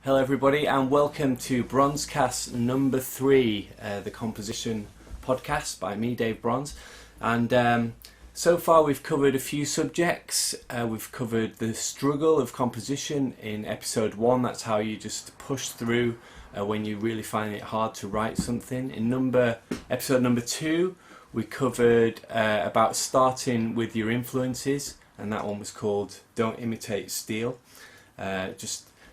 Hello everybody and welcome to BronsCast number 3, the composition podcast by me, Dave Brons. And so far we've covered a few subjects. We've covered the struggle of composition in episode 1, that's how you just push through when you really find it hard to write something. In episode number 2 we covered about starting with your influences, and that one was called Don't Imitate Steal.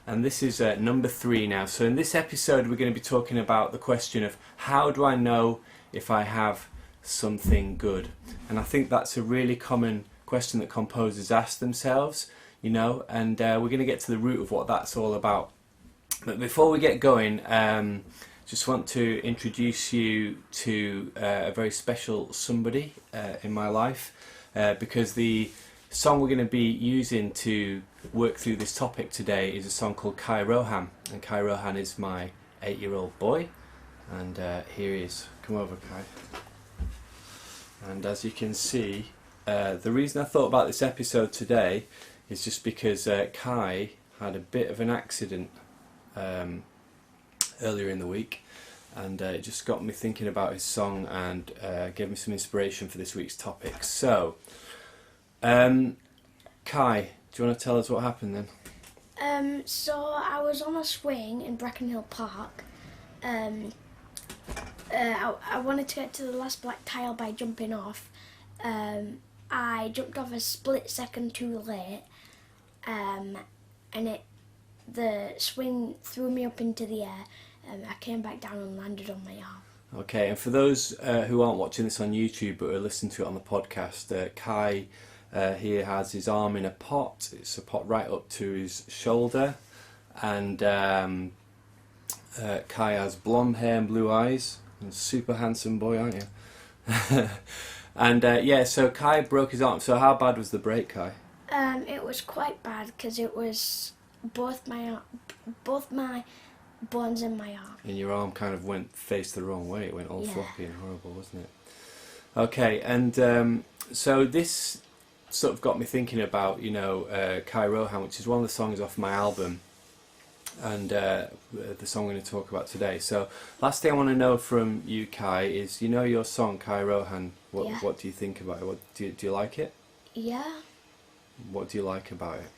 And this is number 3 now. So in this episode we're going to be talking about the question of how do I know if I have something good? And I think that's a really common question that composers ask themselves, and we're going to get to the root of what that's all about. But before we get going, just want to introduce you to a very special somebody in my life, because the song we're going to be using to work through this topic today is a song called Kai Rohan, and Kai Rohan is my 8-year-old boy, and here he is. Come over, Kai. And as you can see, the reason I thought about this episode today is just because Kai had a bit of an accident earlier in the week, and it just got me thinking about his song and gave me some inspiration for this week's topic. So Kai, do you want to tell us what happened then? So I was on a swing in Brackenhill Park. I wanted to get to the last black tile by jumping off. I jumped off a split second too late, and the swing threw me up into the air. I came back down and landed on my arm. Okay, and for those who aren't watching this on YouTube but are listening to it on the podcast, Kai here has his arm in a pot. It's a pot right up to his shoulder, and Kai has blonde hair and blue eyes. And super handsome boy, aren't you? And so Kai broke his arm. So how bad was the break, Kai? It was quite bad because it was both my bones in my arm. And your arm kind of faced the wrong way. It went all floppy and horrible, wasn't it? Okay, and so this sort of got me thinking about, Kai Rohan, which is one of the songs off my album, and the song we're going to talk about today. So last thing I want to know from you, Kai, is your song Kai Rohan. What do you think about it? Do you like it? Yeah. What do you like about it?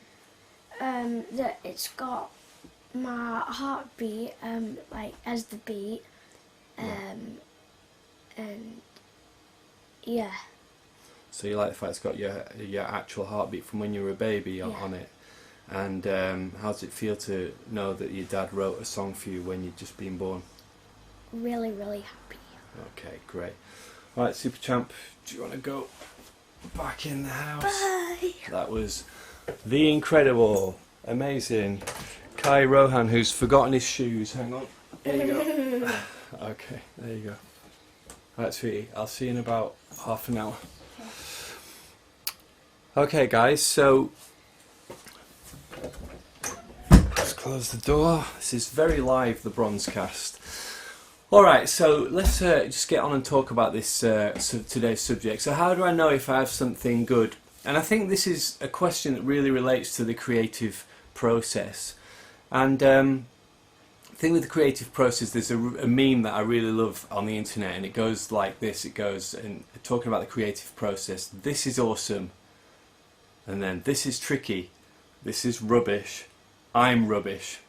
That it's got my heartbeat as the beat, and yeah. So you like the fact it's got your actual heartbeat from when you were a baby on it. And how does it feel to know that your dad wrote a song for you when you'd just been born? Really, really happy. Okay, great. Alright, Super Champ, do you want to go back in the house? Bye! That was the incredible, amazing Kai Rohan, who's forgotten his shoes. Hang on. There you go. Okay, there you go. Alright, sweetie, I'll see you in about half an hour. Okay, guys, so let's close the door. This is very live, the BronsCast. Alright, so let's just get on and talk about this today's subject. So how do I know if I have something good? And I think this is a question that really relates to the creative process. And the thing with the creative process, there's a meme that I really love on the internet, and it goes like this. It goes, and talking about the creative process, this is awesome, and then this is tricky, this is rubbish, I'm rubbish,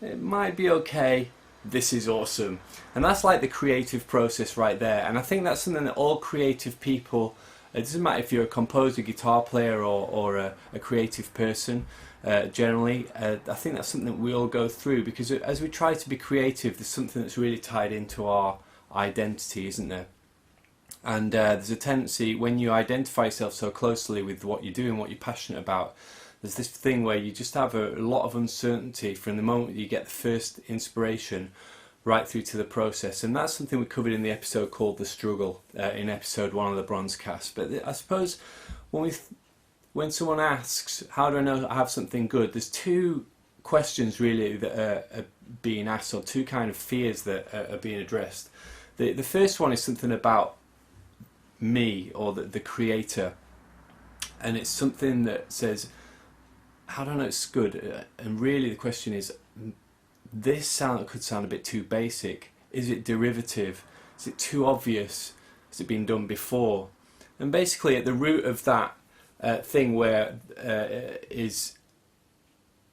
it might be okay, this is awesome. And that's like the creative process right there. And I think that's something that all creative people, it doesn't matter if you're a composer, guitar player, or a creative person generally, I think that's something that we all go through, because as we try to be creative, there's something that's really tied into our identity, isn't there? And there's a tendency, when you identify yourself so closely with what you do and what you're passionate about, there's this thing where you just have a lot of uncertainty from the moment you get the first inspiration right through to the process. And that's something we covered in the episode called The Struggle, in episode 1 of the BronsCast. But I suppose when someone asks, how do I know I have something good, there's two questions really that are being asked, or two kind of fears that are being addressed. The first one is something about me, or the creator, and it's something that says, how do I know it's good? And really the question is, this sound could sound a bit too basic. Is it derivative? Is it too obvious? Has it been done before? And basically at the root of that thing where is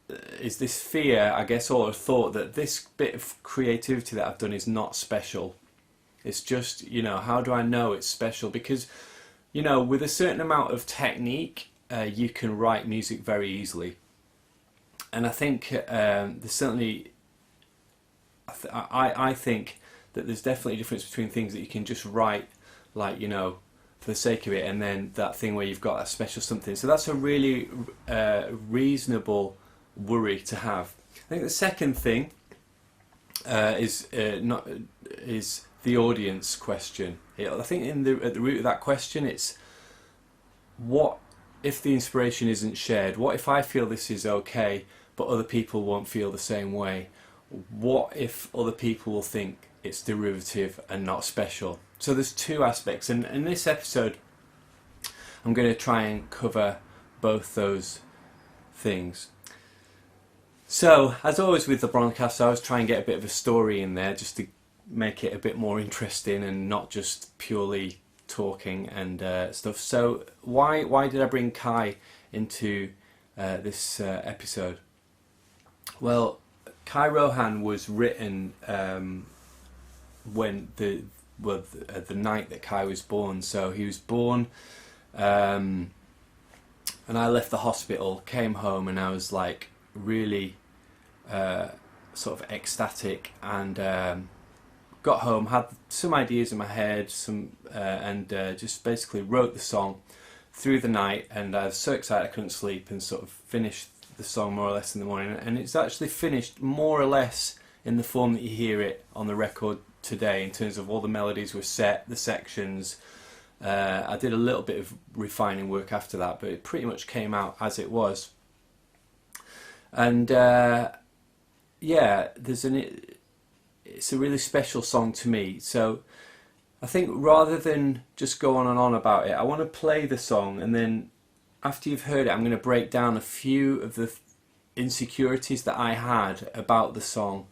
this fear, I guess, or a thought that this bit of creativity that I've done is not special. It's just, how do I know it's special? Because, with a certain amount of technique, you can write music very easily. And I think there's certainly, I think that there's definitely a difference between things that you can just write, like, for the sake of it, and then that thing where you've got a special something. So that's a really reasonable worry to have. I think the second thing is the audience question. I think at the root of that question, it's what if the inspiration isn't shared? What if I feel this is okay, but other people won't feel the same way? What if other people will think it's derivative and not special? So there's two aspects, and in this episode I'm going to try and cover both those things. So, as always with the BronsCast, I always try and get a bit of a story in there just to make it a bit more interesting and not just purely talking and stuff. So, why did I bring Kai into this episode? Well, Kai Rohan was written when the night that Kai was born. So he was born, and I left the hospital, came home, and I was like really sort of ecstatic, and got home, had some ideas in my head, and just basically wrote the song through the night, and I was so excited I couldn't sleep, and sort of finished the song more or less in the morning, and it's actually finished more or less in the form that you hear it on the record today, in terms of all the melodies were set, the sections. I did a little bit of refining work after that, but it pretty much came out as it was. And it's a really special song to me. So I think rather than just go on and on about it, I want to play the song, and then after you've heard it, I'm going to break down a few of the insecurities that I had about the song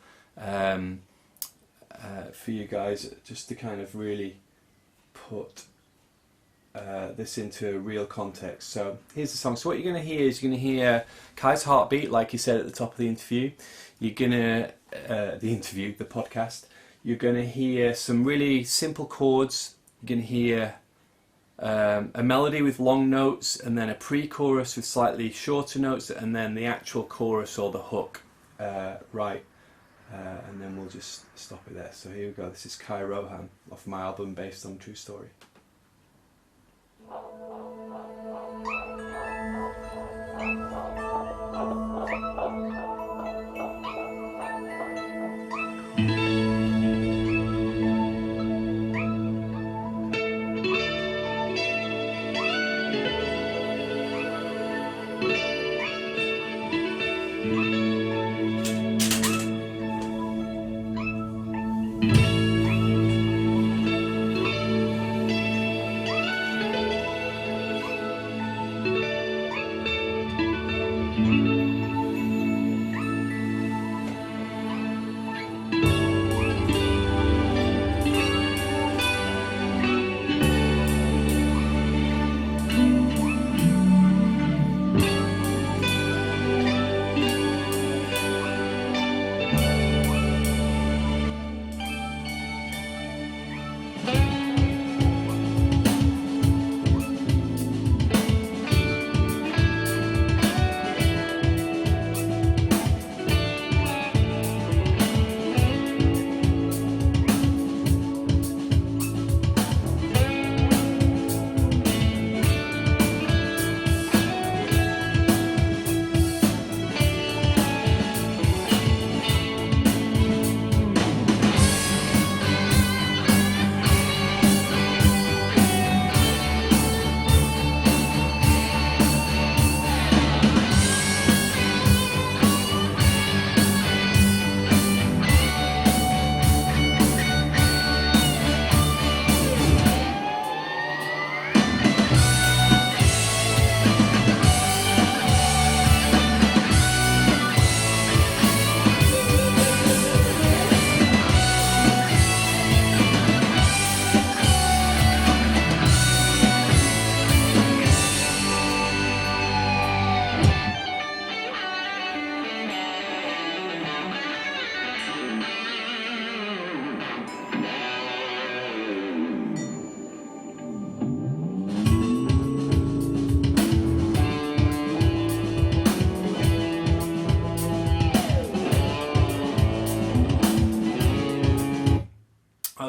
for you guys, just to kind of really put this into a real context. So here's the song. So what you're going to hear is, you're going to hear Kai's heartbeat, like he said at the top of the interview. You're going to the podcast. You're going to hear some really simple chords. You're going to hear a melody with long notes, and then a pre-chorus with slightly shorter notes, and then the actual chorus or the hook, and then we'll just stop it there. So here we go. This is Kai Rohan off my album based on true story.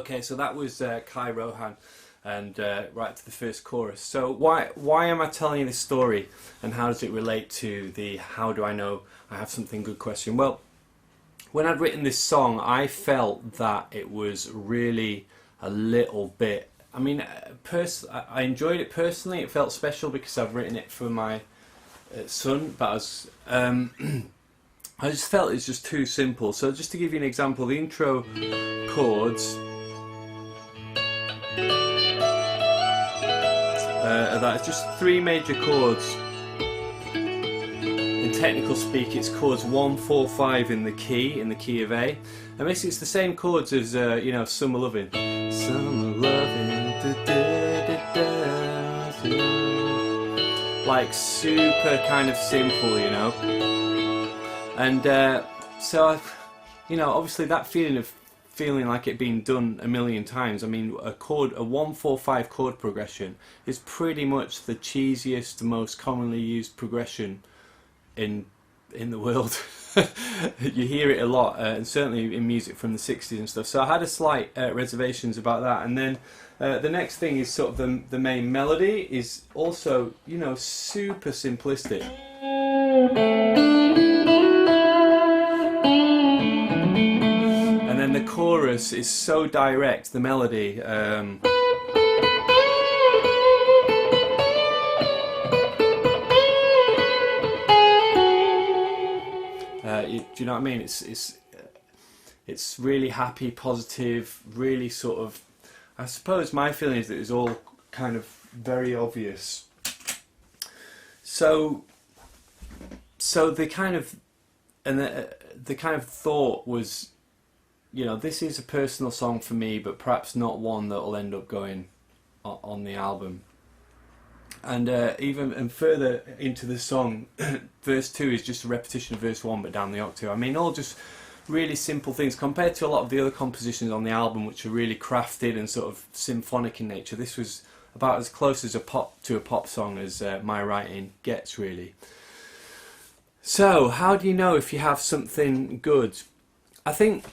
Okay, so that was Kai Rohan, and right to the first chorus. So why am I telling you this story, and how does it relate to the how do I know I have something good question? Well, when I'd written this song, I felt that it was really a little bit. I mean, I enjoyed it personally. It felt special because I've written it for my son, but I just felt it's just too simple. So just to give you an example, the intro chords. That is just 3 major chords. In technical speak, it's chords 1, 4, 5 in the key of A, and basically it's the same chords as Summer Lovin'. Summer Lovin', like super kind of simple, and so I've, obviously that feeling like it being done a million times. I mean, a 1-4-5 chord progression is pretty much the cheesiest, most commonly used progression in the world. You hear it a lot, and certainly in music from the 60s and stuff. So I had a slight reservations about that. And then the next thing is sort of the main melody is also, super simplistic. And then the chorus is so direct, the melody. Do you know what I mean? It's really happy, positive, really sort of. I suppose my feeling is that it's all kind of very obvious. So the kind of thought was, this is a personal song for me, but perhaps not one that will end up going on the album. And even further into the song, verse 2 is just a repetition of verse 1 but down the octave. I mean, all just really simple things compared to a lot of the other compositions on the album, which are really crafted and sort of symphonic in nature. This was about as close as a pop song as my writing gets, really. So, how do you know if you have something good? I think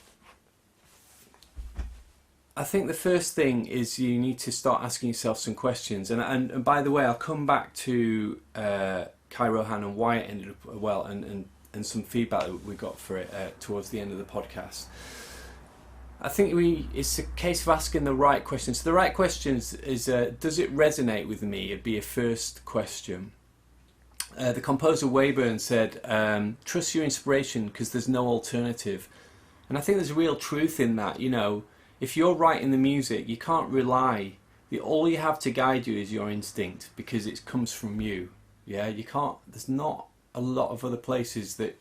the first thing is you need to start asking yourself some questions. And by the way, I'll come back to Kai Rohan and why it ended up well, and some feedback that we got for it towards the end of the podcast. I think it's a case of asking the right questions. So the right questions is, does it resonate with me? It'd be a first question. The composer Wayburn said, trust your inspiration because there's no alternative. And I think there's real truth in that. If you're writing the music, you can't rely. All you have to guide you is your instinct, because it comes from you. Yeah, you can't. There's not a lot of other places that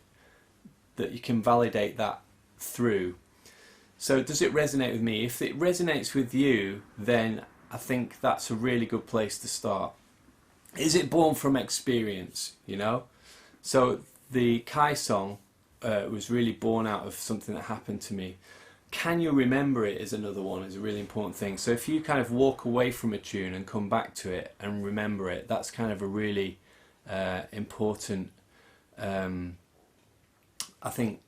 you can validate that through. So does it resonate with me? If it resonates with you, then I think that's a really good place to start. Is it born from experience? So the Kai song was really born out of something that happened to me. Can you remember it is another one, is a really important thing. So if you kind of walk away from a tune and come back to it and remember it, that's kind of a really important, I think,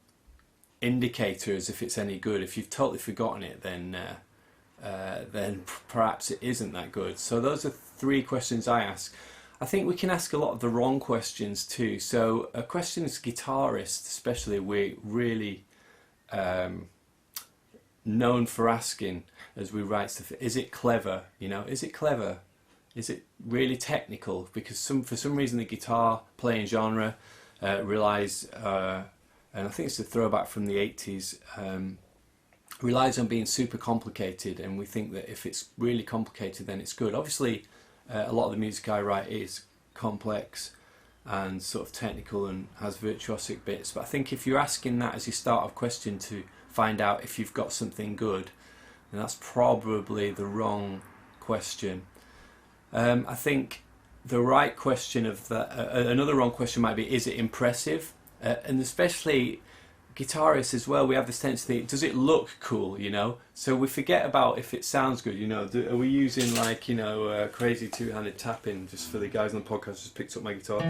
indicator as if it's any good. If you've totally forgotten it, then perhaps it isn't that good. So those are 3 questions I ask. I think we can ask a lot of the wrong questions too. So a question as guitarists, especially, we're really known for asking as we write stuff, is it clever? Is it clever? Is it really technical? Because for some reason the guitar playing genre relies, and I think it's a throwback from the 80s, relies on being super complicated, and we think that if it's really complicated then it's good. Obviously a lot of the music I write is complex and sort of technical and has virtuosic bits, but I think if you're asking that as your start of question to find out if you've got something good, then that's probably the wrong question. I think the right question of that, another wrong question might be, is it impressive? And especially guitarists as well, we have this tendency to think, does it look cool, So we forget about if it sounds good, Are we using crazy two-handed tapping? Just for the guys on the podcast, just picked up my guitar.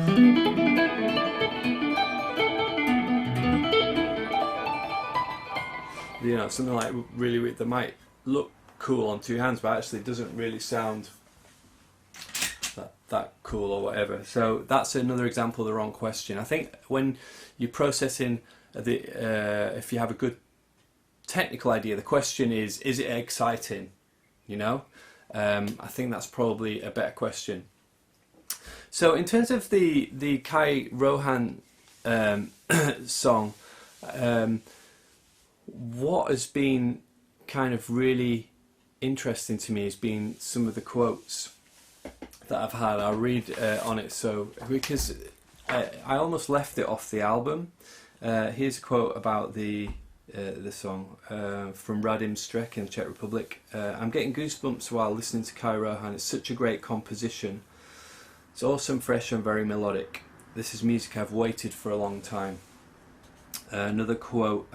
Something like really that might look cool on two hands, but actually it doesn't really sound that cool or whatever. So that's another example of the wrong question. I think when you're processing if you have a good technical idea, the question is it exciting? You know, I think that's probably a better question. So in terms of the Kai Rohan song, what has been kind of really interesting to me has been some of the quotes that I've had. I'll read on it. So because I almost left it off the album. Here's a quote about the song from Radim Strek in the Czech Republic. I'm getting goosebumps while listening to Kai Rohan. It's such a great composition. It's awesome, fresh and very melodic. This is music I've waited for a long time. Another quote.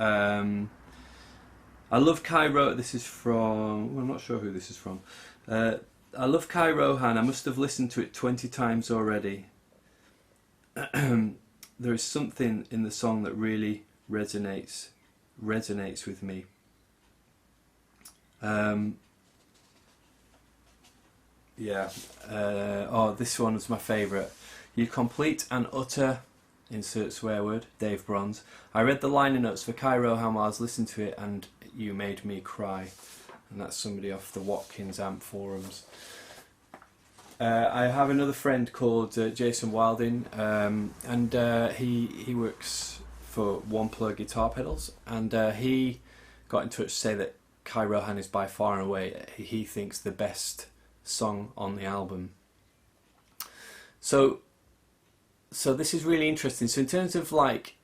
I love Kai Rohan. This is from... Well, I'm not sure who this is from. I love Kai Rohan. I must have listened to it 20 times already. There is something in the song that really resonates with me. This one was my favourite. You complete and utter, insert swear word, Dave Brons. I read the liner notes for Kai Rohan while I was listening to it and you made me cry. And that's somebody off the Watkins Amp forums. I have another friend called Jason Wilding, and he works for One Plug Guitar Pedals, and he got in touch to say that Kai Rohan is by far and away, he thinks, the best song on the album. So this is really interesting. So in terms of like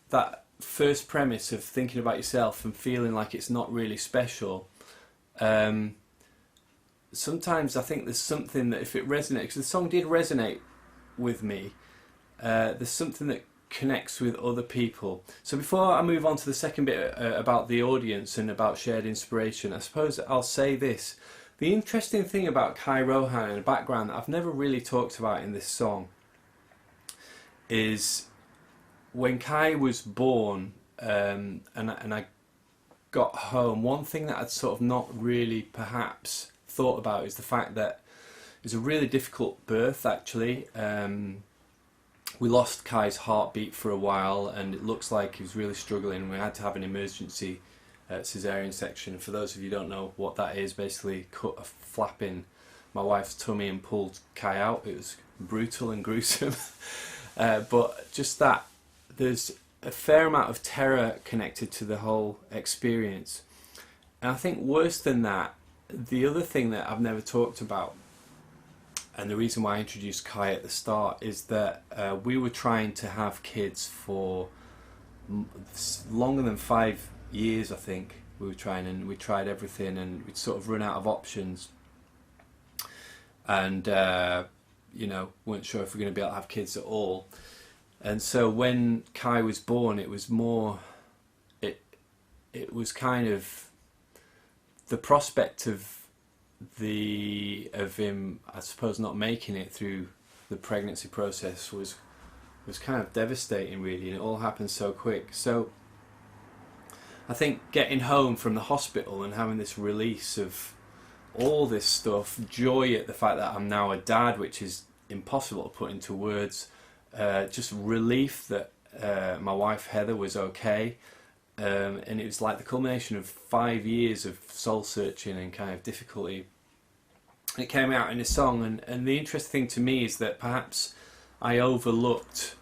that first premise of thinking about yourself and feeling like it's not really special, sometimes I think there's something that if it resonates, because the song did resonate with me, there's something that connects with other people. So before I move on to the second bit about the audience and about shared inspiration, I suppose I'll say this. The interesting thing about Kai Rohan and the background that I've never really talked about in this song is when Kai was born, and I got home, one thing that I'd sort of not really perhaps thought about is the fact that it was a really difficult birth actually. We lost Kai's heartbeat for a while and it looks like he was really struggling. We had to have an emergency cesarean section. For those of you who don't know what that is, basically cut a flap in my wife's tummy and pulled Kai out. It was brutal and gruesome. But just that, there's a fair amount of terror connected to the whole experience. And I think worse than that, the other thing that I've never talked about, and the reason why I introduced Kai at the start, is that we were trying to have kids for longer than 5 years, I think. We were trying, and we tried everything, and we'd sort of run out of options. And, weren't sure if we were going to be able to have kids at all. And so when Kai was born, it was more, it was kind of the prospect of him, I suppose, not making it through the pregnancy process was kind of devastating, really, and it all happened so quick. So I think getting home from the hospital and having this release of all this stuff, joy at the fact that I'm now a dad, which is impossible to put into words, just relief that my wife Heather was okay, and it was like the culmination of 5 years of soul searching and kind of difficulty. It came out in a song, and the interesting thing to me is that perhaps I overlooked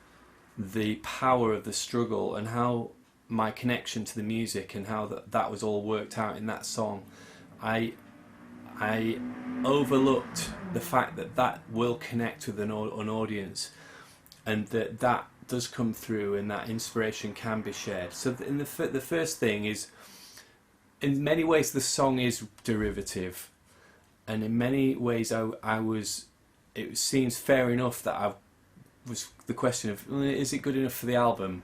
the power of the struggle and how my connection to the music and how that was all worked out in that song. I overlooked the fact that will connect with an audience, and that does come through, and that inspiration can be shared. So in the first thing is, in many ways the song is derivative, and in many ways it seems fair enough that I was the question of, is it good enough for the album,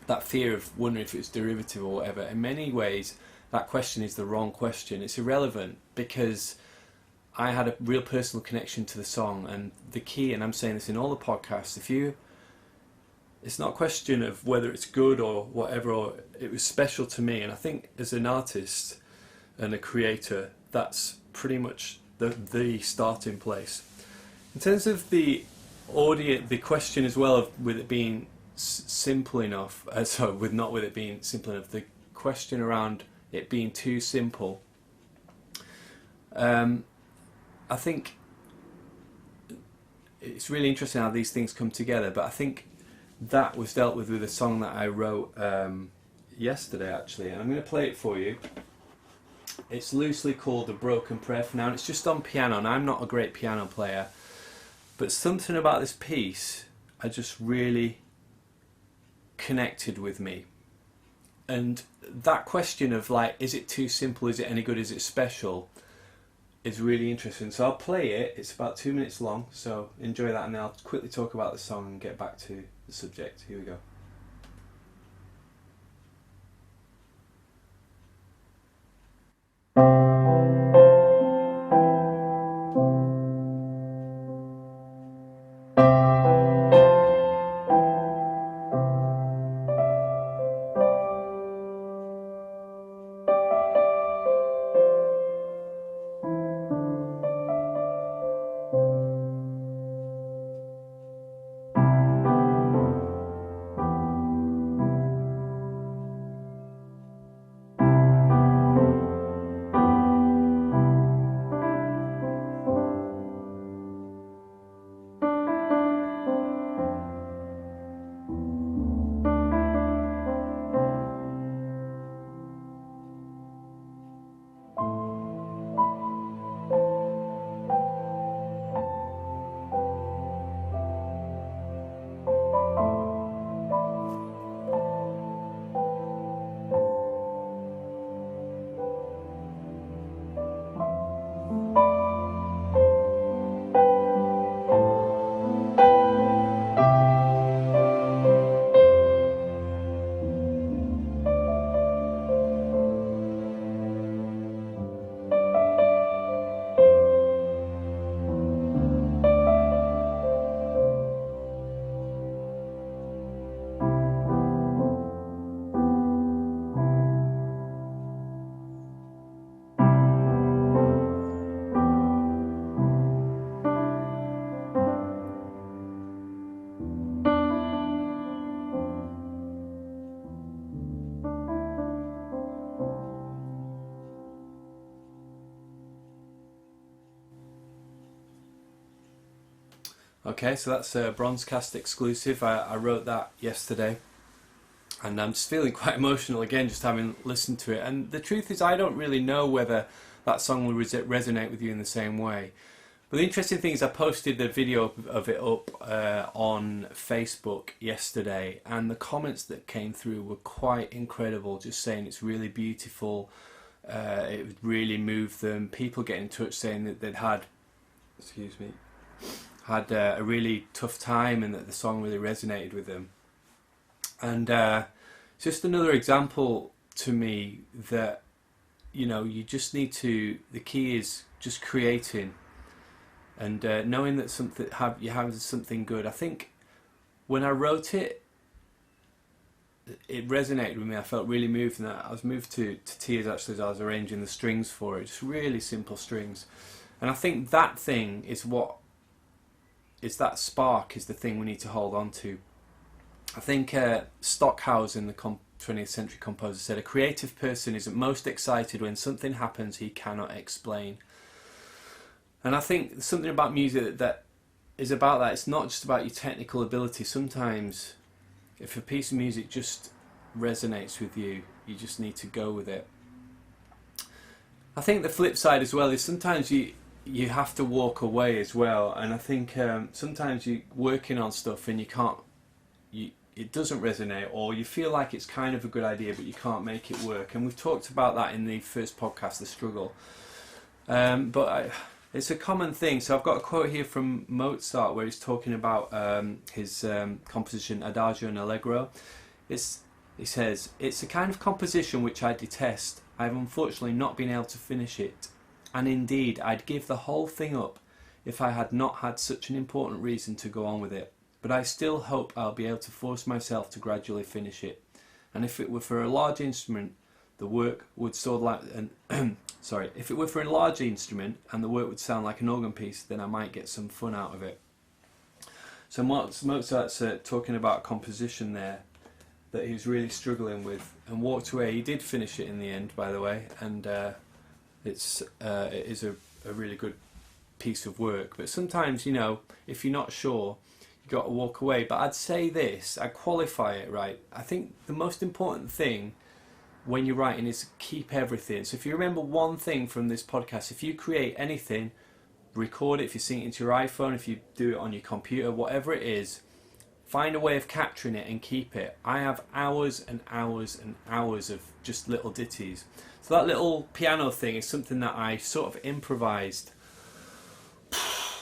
that fear of wondering if it's derivative or whatever. In many ways that question is the wrong question. It's irrelevant, because I had a real personal connection to the song, and the key, and I'm saying this in all the podcasts, it's not a question of whether it's good or whatever, or it was special to me. And I think as an artist, and a creator, that's pretty much the starting place. In terms of the audio, the question as well of with it being simple enough, with it being simple enough, the question around it being too simple, I think it's really interesting how these things come together, but I think that was dealt with a song that I wrote yesterday actually, and I'm going to play it for you. It's loosely called A Broken Prayer for now, and it's just on piano, and I'm not a great piano player, but something about this piece I just really connected with me. And that question of like, is it too simple, is it any good, is it special, is really interesting. So I'll play it. It's about 2 minutes long, so enjoy that, and then I'll quickly talk about the song and get back to the subject. Here we go. Okay, so that's a BronsCast exclusive. I wrote that yesterday, and I'm just feeling quite emotional again just having listened to it. And the truth is, I don't really know whether that song will resonate with you in the same way. But the interesting thing is I posted the video of it up on Facebook yesterday, and the comments that came through were quite incredible, just saying it's really beautiful, it would really move them. People get in touch saying that they'd had a really tough time and that the song really resonated with them. And it's just another example to me that, you know, you just need to, the key is just creating and knowing that you have something good. I think when I wrote it, it resonated with me. I felt really moved, and I was moved to tears actually as I was arranging the strings for it. Just really simple strings. And I think that thing is that spark is the thing we need to hold on to. I think Stockhausen, the 20th century composer, said a creative person is most excited when something happens he cannot explain. And I think something about music that is about that. It's not just about your technical ability. Sometimes if a piece of music just resonates with you, you just need to go with it. I think the flip side as well is sometimes you have to walk away as well, and I think sometimes you're working on stuff and it doesn't resonate, or you feel like it's kind of a good idea but you can't make it work, and we've talked about that in the first podcast, the struggle. It's a common thing. So I've got a quote here from Mozart where he's talking about his composition Adagio and Allegro. He says, "It's a kind of composition which I detest. I have unfortunately not been able to finish it. And indeed, I'd give the whole thing up if I had not had such an important reason to go on with it. But I still hope I'll be able to force myself to gradually finish it. And if it were for a large instrument, the work would sort of like Sorry, if it were for a large instrument and the work would sound like an organ piece, then I might get some fun out of it. So Mozart's talking about composition there that he was really struggling with and walked away. He did finish it in the end, by the way, and it is a really good piece of work. But sometimes, you know, if you're not sure, you got to walk away. But I'd say this, I'd qualify it right. I think the most important thing when you're writing is keep everything. So if you remember one thing from this podcast, if you create anything, record it. If you sing it into your iPhone, if you do it on your computer, whatever it is, find a way of capturing it and keep it. I have hours and hours and hours of just little ditties. So that little piano thing is something that I sort of improvised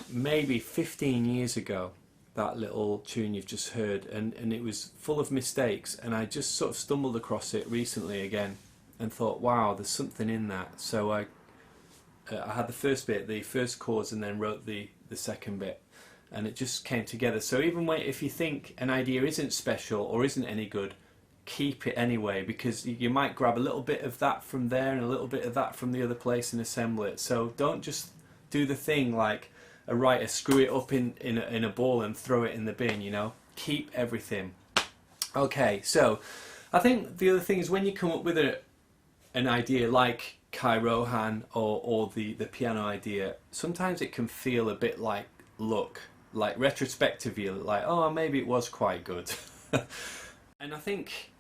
maybe 15 years ago, that little tune you've just heard, and it was full of mistakes, and I just sort of stumbled across it recently again and thought, wow, there's something in that. So I had the first bit, the first chords, and then wrote the second bit, and it just came together. So even if you think an idea isn't special or isn't any good, keep it anyway, because you might grab a little bit of that from there and a little bit of that from the other place and assemble it. So don't just do the thing like a writer, screw it up in a ball and throw it in the bin, you know. Keep everything. Okay, so I think the other thing is when you come up with an idea like Kai Rohan or the piano idea, sometimes it can feel a bit like retrospectively, like, oh, maybe it was quite good. And I think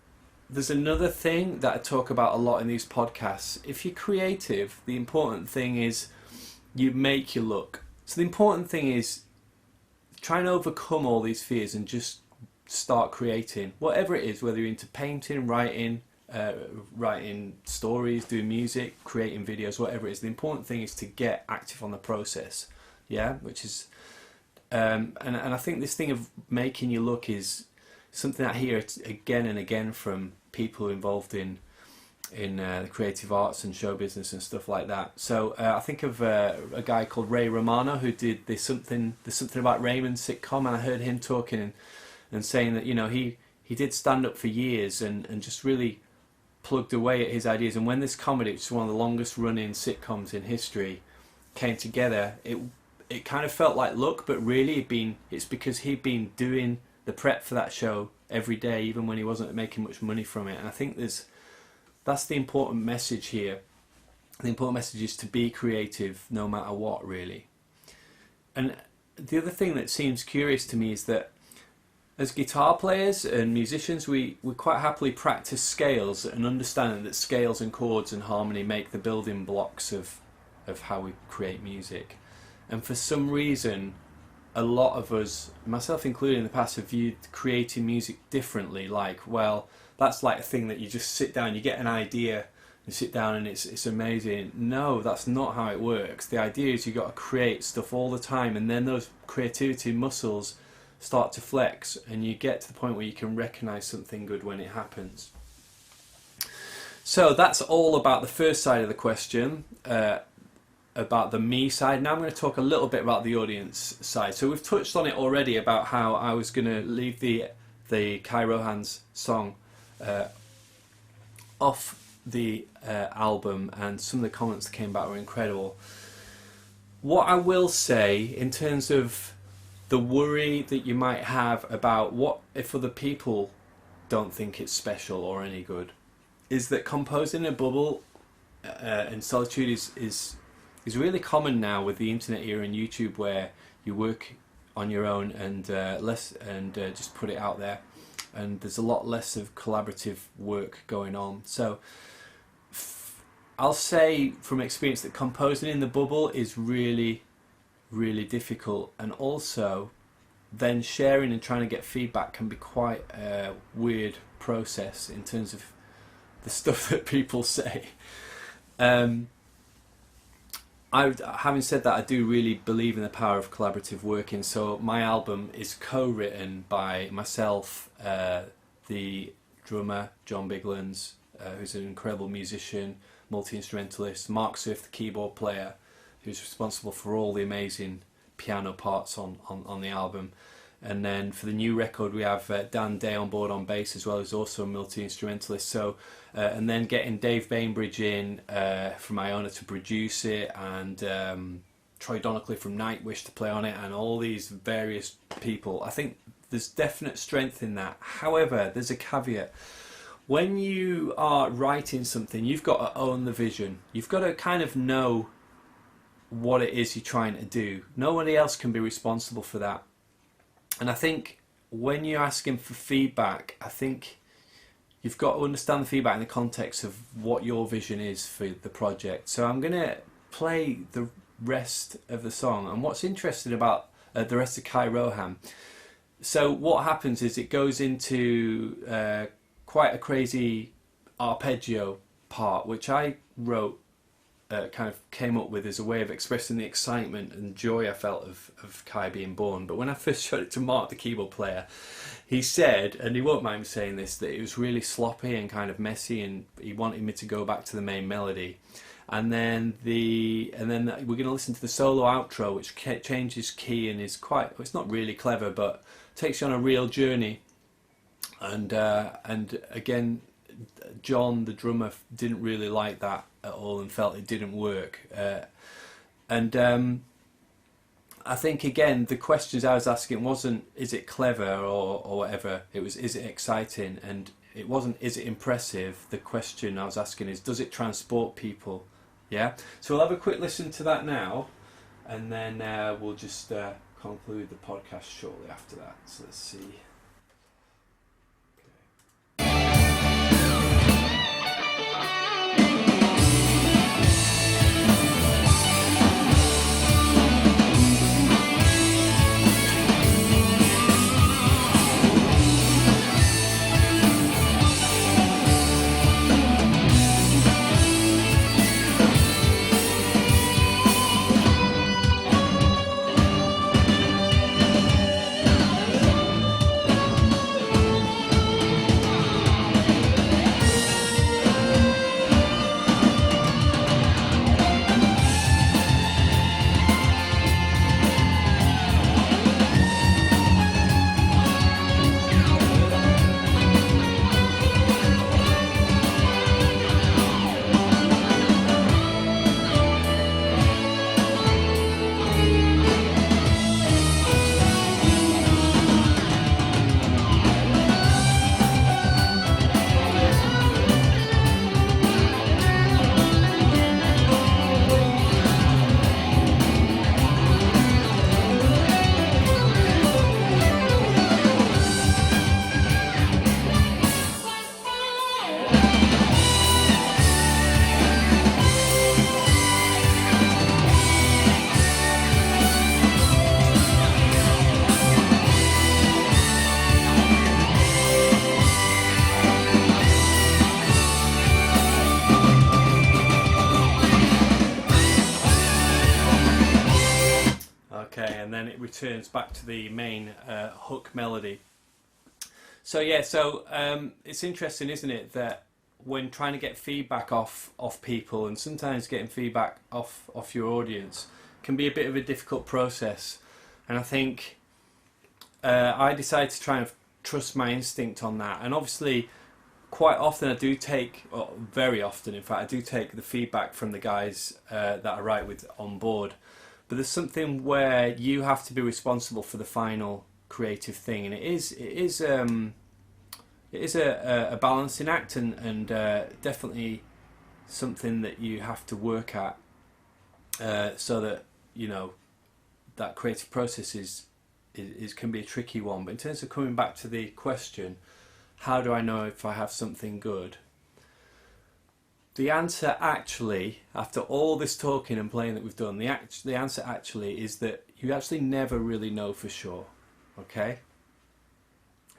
there's another thing that I talk about a lot in these podcasts. If you're creative, the important thing is you make your look. So the important thing is try and overcome all these fears and just start creating. Whatever it is, whether you're into painting, writing stories, doing music, creating videos, whatever it is, the important thing is to get active on the process. Yeah, which is, and I think this thing of making your look is something I hear again and again from people involved in the creative arts and show business and stuff like that. So I think of a guy called Ray Romano who did there's something about Raymond sitcom, and I heard him talking and saying that, you know, he did stand up for years and just really plugged away at his ideas, and when this comedy, which is one of the longest running sitcoms in history, came together, it kind of felt like luck, but really it's because he'd been doing the prep for that show every day, even when he wasn't making much money from it. And I think that's the important message here. The important message is to be creative no matter what, really. And the other thing that seems curious to me is that as guitar players and musicians, we quite happily practice scales and understanding that scales and chords and harmony make the building blocks of how we create music. And for some reason, a lot of us, myself included in the past, have viewed creating music differently. Like, well, that's like a thing that you just sit down, you get an idea, you sit down and it's amazing. No, that's not how it works. The idea is you've got to create stuff all the time, and then those creativity muscles start to flex and you get to the point where you can recognize something good when it happens. So that's all about the first side of the question, about the me side. Now I'm going to talk a little bit about the audience side. So we've touched on it already about how I was going to leave the Kai Rohan's song off the album, and some of the comments that came back were incredible. What I will say in terms of the worry that you might have about what if other people don't think it's special or any good is that composing in a bubble in solitude is really common now with the internet era and YouTube, where you work on your own and just put it out there, and there's a lot less of collaborative work going on. So I'll say from experience that composing in the bubble is really, really difficult, and also then sharing and trying to get feedback can be quite a weird process in terms of the stuff that people say. Having said that, I do really believe in the power of collaborative working. So my album is co-written by myself, the drummer John Biglands, who's an incredible musician, multi-instrumentalist, Mark Swift, the keyboard player, who's responsible for all the amazing piano parts on the album, And then for the new record, we have Dan Day on board on bass as well, who's also a multi-instrumentalist. So, and then getting Dave Bainbridge in from Iona to produce it, and Troy Donockley from Nightwish to play on it, and all these various people. I think there's definite strength in that. However, there's a caveat. When you are writing something, you've got to own the vision. You've got to kind of know what it is you're trying to do. Nobody else can be responsible for that. And I think when you're asking for feedback, I think you've got to understand the feedback in the context of what your vision is for the project. So I'm going to play the rest of the song. And what's interesting about the rest of Kai Rohan, so what happens is it goes into quite a crazy arpeggio part, which I wrote, kind of came up with as a way of expressing the excitement and joy I felt of Kai being born. But when I first showed it to Mark, the keyboard player, he said, and he won't mind me saying this, that it was really sloppy and kind of messy, and he wanted me to go back to the main melody. And then we're going to listen to the solo outro, which changes key and is quite, it's not really clever, but takes you on a real journey. And again, John, the drummer, didn't really like that at all and felt it didn't work. I think, again, the questions I was asking wasn't, is it clever or whatever, it was, is it exciting? And it wasn't, is it impressive? The question I was asking is, does it transport people? Yeah? So we'll have a quick listen to that now, and then we'll just conclude the podcast shortly after that. So let's see. And then it returns back to the main hook melody. So yeah, it's interesting, isn't it, that when trying to get feedback off people, and sometimes getting feedback off your audience can be a bit of a difficult process. And I think I decided to try and trust my instinct on that. And obviously, quite often I do take, or very often in fact, I do take the feedback from the guys that I write with on board. But there's something where you have to be responsible for the final creative thing, and it is a balancing act, and definitely something that you have to work at, so that that creative process is can be a tricky one. But in terms of coming back to the question, how do I know if I have something good? The answer actually, after all this talking and playing that we've done, the answer actually is that you actually never really know for sure, okay?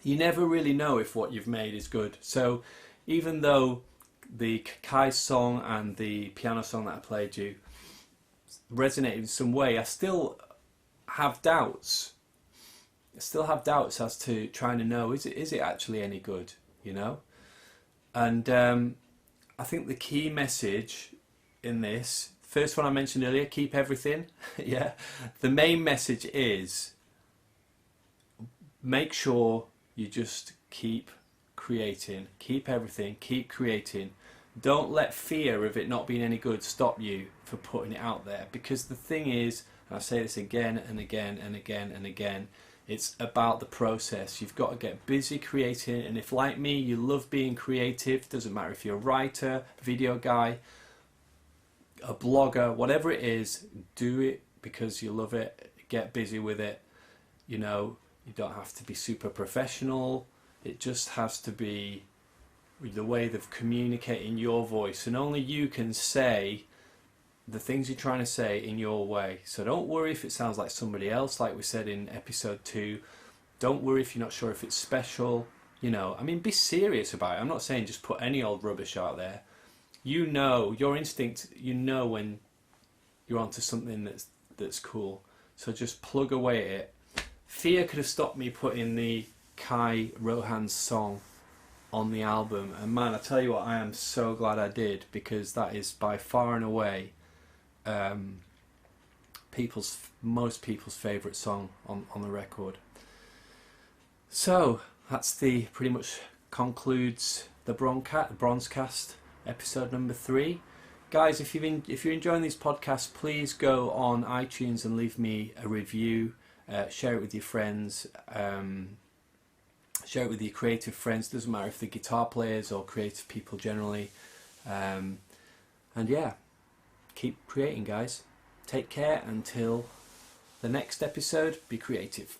You never really know if what you've made is good. So even though the Kai song and the piano song that I played you resonated in some way, I still have doubts. I still have doubts as to trying to know, is it actually any good, And I think the key message in this, first one I mentioned earlier, keep everything. Yeah. The main message is make sure you just keep creating, keep everything, keep creating. Don't let fear of it not being any good stop you for putting it out there, because the thing is, and I say this again and again and again and again, it's about the process. You've got to get busy creating, and if, like me, you love being creative, doesn't matter if you're a writer, video guy, a blogger, whatever it is, do it because you love it. Get busy with it. You know, you don't have to be super professional. It just has to be the way of communicating your voice, and only you can say the things you're trying to say in your way. So don't worry if it sounds like somebody else, like we said in episode 2. Don't worry if you're not sure if it's special. You know, I mean, be serious about it. I'm not saying just put any old rubbish out there. You know, your instinct, you know when you're onto something that's cool. So just plug away at it. Fear could have stopped me putting the Rohan's song on the album, and man, I tell you what, I am so glad I did, because that is by far and away most people's favourite song on the record. So that's pretty much concludes the BronsCast episode number 3. Guys, if you're enjoying these podcasts, please go on iTunes and leave me a review. Share it with your friends. Share it with your creative friends. Doesn't matter if they're guitar players or creative people generally. And yeah, keep creating, guys. Take care until the next episode. Be creative.